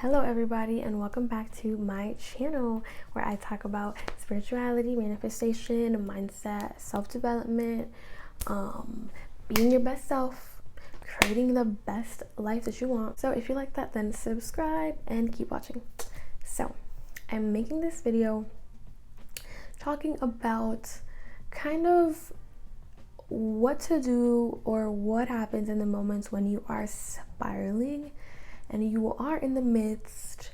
Hello everybody, and welcome back to my channel where I talk about spirituality, manifestation, mindset, self-development, being your best self, creating the best life that you want. So if you like that, then subscribe and keep watching. So I'm making this video talking about kind of what to do or what happens in the moments when you are spiraling and you are in the midst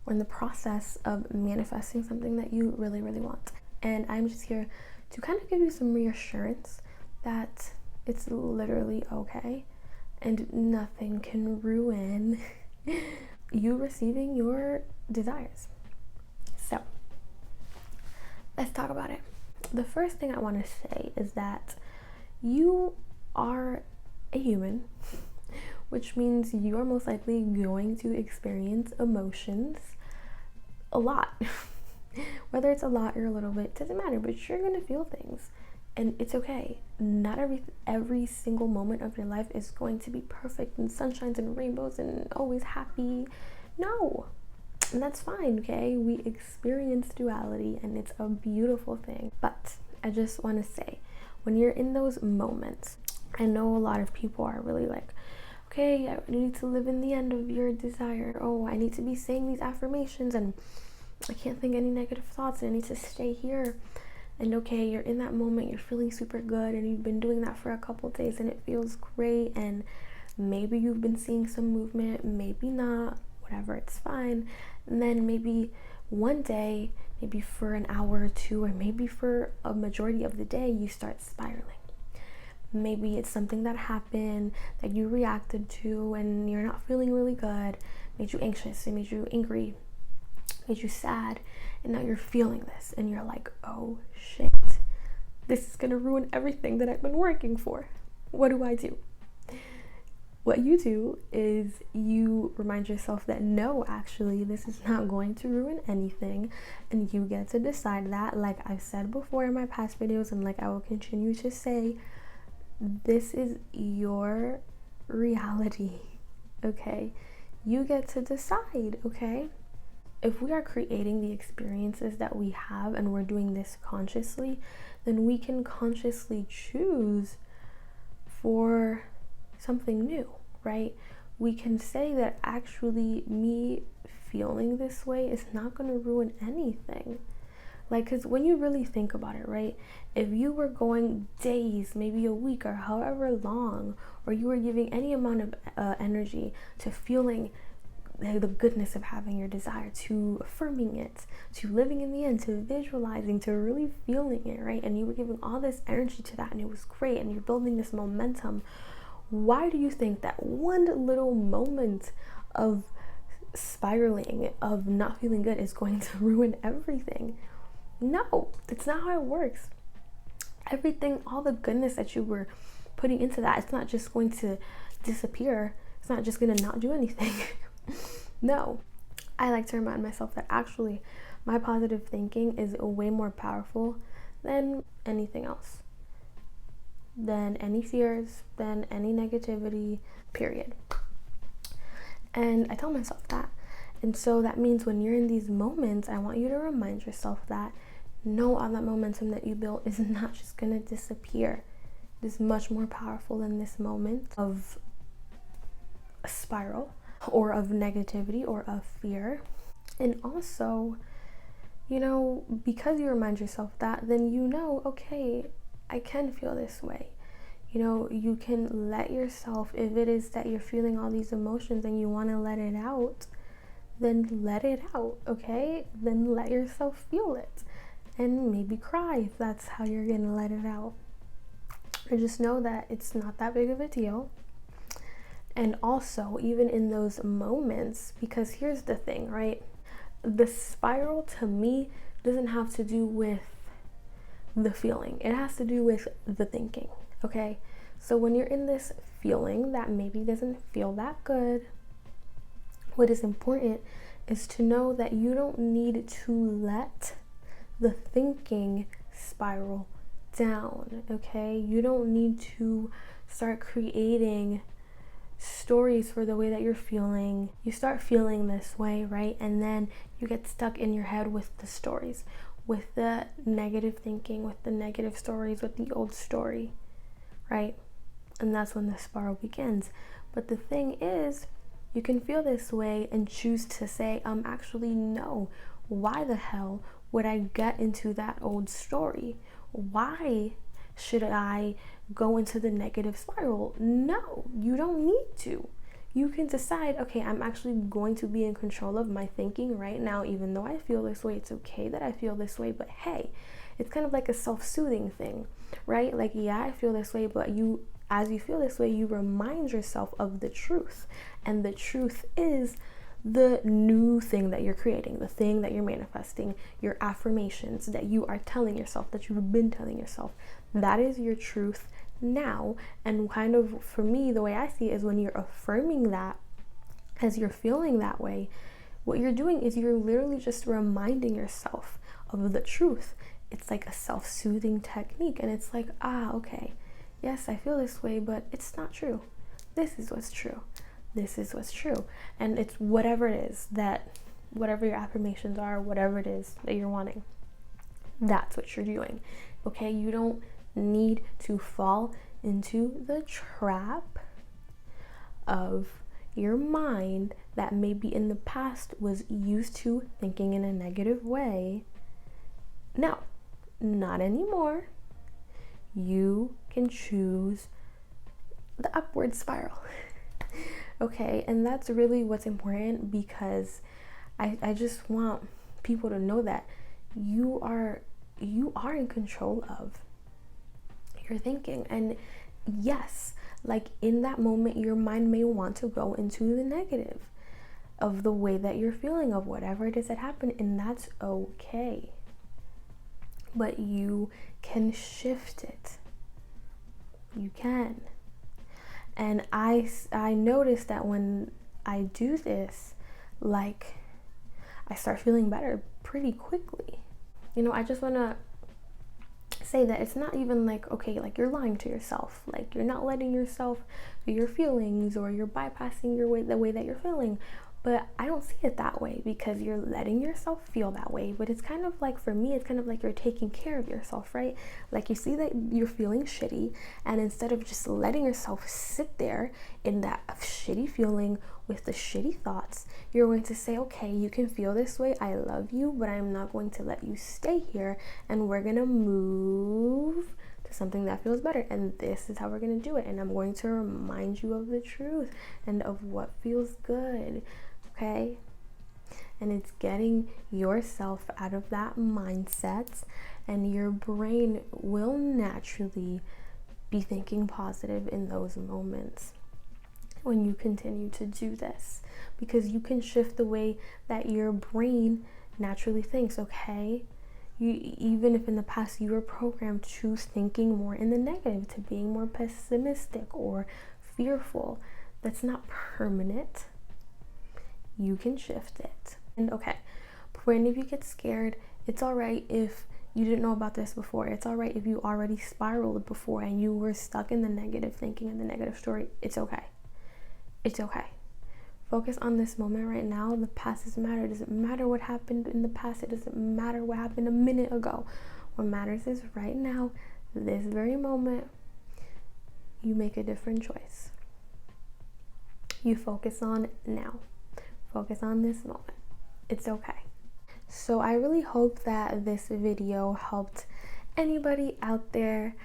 or in the process of manifesting something that you really, really want. And I'm just here to kind of give you some reassurance that it's literally okay and nothing can ruin you receiving your desires. So let's talk about it. The first thing I want to say is that you are a human, which means you are most likely going to experience emotions a lot. Whether it's a lot or a little bit, doesn't matter, but you're gonna feel things. And it's okay. Not every single moment of your life is going to be perfect and sunshines and rainbows and always happy. No. And that's fine, okay? We experience duality and it's a beautiful thing. But I just want to say, when you're in those moments, I know a lot of people are really like, okay, I need to live in the end of your desire. Oh, I need to be saying these affirmations and I can't think any negative thoughts. I need to stay here. And okay, you're in that moment, you're feeling super good and you've been doing that for a couple days and it feels great, and maybe you've been seeing some movement, maybe not, whatever, it's fine. And then maybe one day, maybe for an hour or two, or maybe for a majority of the day, you start spiraling. Maybe it's something that happened that you reacted to and you're not feeling really good, made you anxious, it made you angry, made you sad, and now you're feeling this and you're like, oh shit, this is gonna ruin everything that I've been working for. What do I do? What you do is you remind yourself that no, actually, this is not going to ruin anything, and you get to decide that, like I've said before in my past videos and like I will continue to say, this is your reality, okay? You get to decide, okay? If we are creating the experiences that we have and we're doing this consciously, then we can consciously choose for something new, right? We can say that actually me feeling this way is not going to ruin anything. Like, because when you really think about it, right, if you were going days, maybe a week or however long, or you were giving any amount of energy to feeling the goodness of having your desire, to affirming it, to living in the end, to visualizing, to really feeling it, right, and you were giving all this energy to that and it was great and you're building this momentum, why do you think that one little moment of spiraling, of not feeling good, is going to ruin everything? No, it's not how it works. Everything, all the goodness that you were putting into that, it's not just going to disappear. It's not just going to not do anything. No. I like to remind myself that actually my positive thinking is way more powerful than anything else, than any fears, than any negativity, period. And I tell myself that. And so that means when you're in these moments, I want you to remind yourself that no, all that momentum that you built is not just going to disappear. It is much more powerful than this moment of a spiral or of negativity or of fear. And also, you know, because you remind yourself that, then you know, okay, I can feel this way. You know, you can let yourself, if it is that you're feeling all these emotions and you want to let it out, then let it out, okay? Then let yourself feel it. And maybe cry if that's how you're gonna let it out. Or just know that it's not that big of a deal. And also, even in those moments, because here's the thing, right? The spiral to me doesn't have to do with the feeling. It has to do with the thinking, okay? So when you're in this feeling that maybe doesn't feel that good, what is important is to know that you don't need to let the thinking spiral down, okay? You don't need to start creating stories for the way that you're feeling. You start feeling this way, right? And then you get stuck in your head with the stories, with the negative thinking, with the negative stories, with the old story, right? And that's when the spiral begins. But the thing is, you can feel this way and choose to say, actually, no. Why the hell would I get into that old story? Why should I go into the negative spiral? No, you don't need to. You can decide, okay, I'm actually going to be in control of my thinking right now, even though I feel this way. It's okay that I feel this way, but hey, it's kind of like a self-soothing thing, right? Like, yeah, I feel this way, but as you feel this way, you remind yourself of the truth. And the truth is the new thing that you're creating, the thing that you're manifesting, your affirmations that you are telling yourself, that you've been telling yourself. That is your truth now. And kind of, for me, the way I see it is when you're affirming that, as you're feeling that way, what you're doing is you're literally just reminding yourself of the truth. It's like a self-soothing technique. And it's like, okay, yes, I feel this way, but it's not true. This is what's true. This is what's true. And it's whatever it is whatever your affirmations are, whatever it is that you're wanting, that's what you're doing. Okay? You don't need to fall into the trap of your mind that maybe in the past was used to thinking in a negative way. No, not anymore. You can choose the upward spiral. Okay, and that's really what's important, because I just want people to know that you are in control of your thinking. And yes, like in that moment, your mind may want to go into the negative of the way that you're feeling, of whatever it is that happened, and that's okay. But you can shift it. You can. And I notice that when I do this, like, I start feeling better pretty quickly. I just want to say that it's not even like, okay, like you're lying to yourself. Like, you're not letting yourself feel your feelings, or you're bypassing the way that you're feeling. But I don't see it that way, because you're letting yourself feel that way. But it's kind of like, for me, it's kind of like you're taking care of yourself, right? Like, you see that you're feeling shitty, and instead of just letting yourself sit there in that shitty feeling with the shitty thoughts, you're going to say, okay, you can feel this way. I love you, but I'm not going to let you stay here. And we're going to move to something that feels better. And this is how we're going to do it. And I'm going to remind you of the truth and of what feels good. Okay? And it's getting yourself out of that mindset, and your brain will naturally be thinking positive in those moments when you continue to do this, because you can shift the way that your brain naturally thinks. Okay? Even if in the past you were programmed to thinking more in the negative, to being more pessimistic or fearful, that's not permanent. You can shift it. And okay, before any of you get scared, it's all right if you didn't know about this before. It's all right if you already spiraled before and you were stuck in the negative thinking and the negative story. It's okay. It's okay. Focus on this moment right now. The past doesn't matter. It doesn't matter what happened in the past. It doesn't matter what happened a minute ago. What matters is right now, this very moment, you make a different choice. You focus on now. Focus on this moment. It's okay. So I really hope that this video helped anybody out there.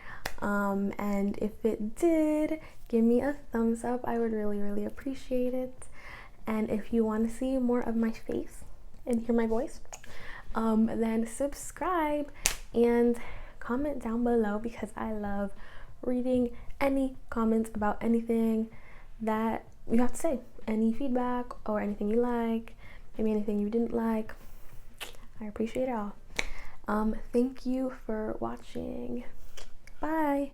And if it did, give me a thumbs up. I would really, really appreciate it. And if you want to see more of my face and hear my voice, then subscribe and comment down below, because I love reading any comments about anything that you have to say. Any feedback or anything you like, maybe anything you didn't like. I appreciate it all. Thank you for watching. Bye.